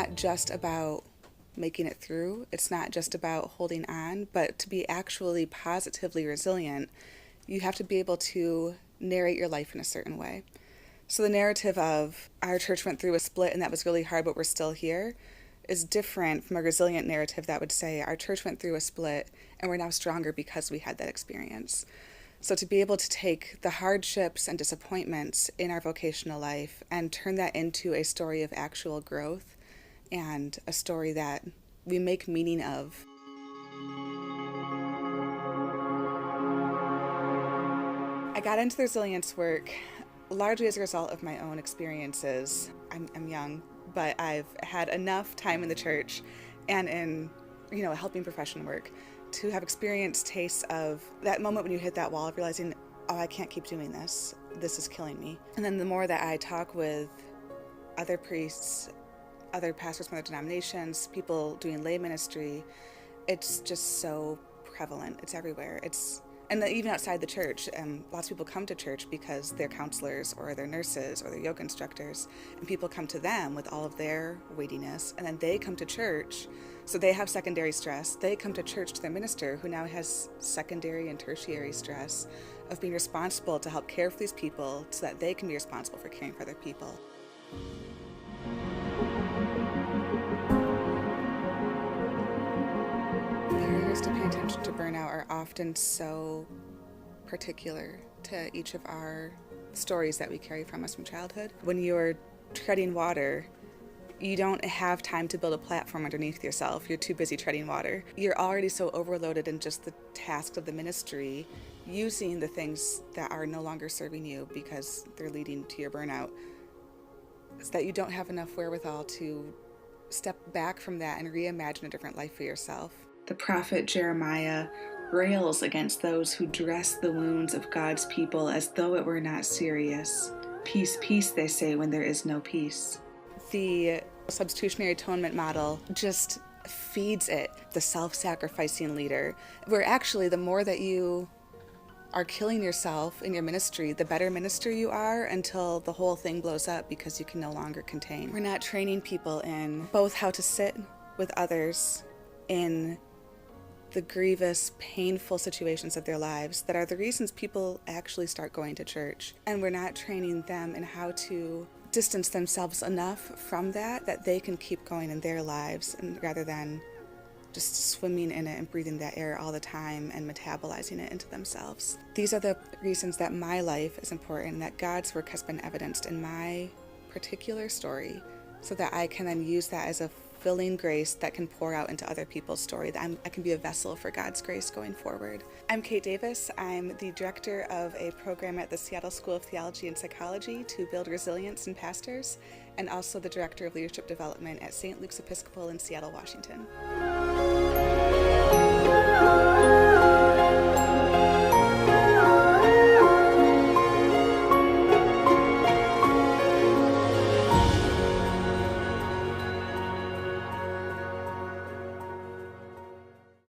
not just about making it through. It's not just about holding on, but to be actually positively resilient, you have to be able to narrate your life in a certain way. So the narrative of our church went through a split and that was really hard, but we're still here, is different from a resilient narrative that would say our church went through a split and we're now stronger because we had that experience. So to be able to take the hardships and disappointments in our vocational life and turn that into a story of actual growth and a story that we make meaning of. I got into the resilience work largely as a result of my own experiences. I'm young, but I've had enough time in the church and in, helping profession work to have experienced tastes of that moment when you hit that wall of realizing, oh, I can't keep doing this. This is killing me. And then the more that I talk with other priests, other pastors from other denominations, people doing lay ministry, it's just so prevalent. It's everywhere. And even outside the church, lots of people come to church because they're counselors or they're nurses or they're yoga instructors, and people come to them with all of their weightiness, and then they come to church, so they have secondary stress. They come to church to their minister, who now has secondary and tertiary stress of being responsible to help care for these people so that they can be responsible for caring for other people. Barriers to pay attention to burnout are often so particular to each of our stories that we carry from us from childhood. When you're treading water, you don't have time to build a platform underneath yourself. You're too busy treading water. You're already so overloaded in just the tasks of the ministry, using the things that are no longer serving you because they're leading to your burnout, so that you don't have enough wherewithal to step back from that and reimagine a different life for yourself. The prophet Jeremiah rails against those who dress the wounds of God's people as though it were not serious. Peace, peace, they say, when there is no peace. The substitutionary atonement model just feeds it, the self-sacrificing leader, where actually the more that you are killing yourself in your ministry, the better minister you are, until the whole thing blows up because you can no longer contain. We're not training people in both how to sit with others in the grievous, painful situations of their lives that are the reasons people actually start going to church. And we're not training them in how to distance themselves enough from that they can keep going in their lives, and rather than just swimming in it and breathing that air all the time and metabolizing it into themselves. These are the reasons that my life is important, and that God's work has been evidenced in my particular story, so that I can then use that as a filling grace that can pour out into other people's story, that I can be a vessel for God's grace going forward. I'm Kate Davis. I'm the director of a program at the Seattle School of Theology and Psychology to build resilience in pastors, and also the director of leadership development at St. Luke's Episcopal in Seattle, Washington.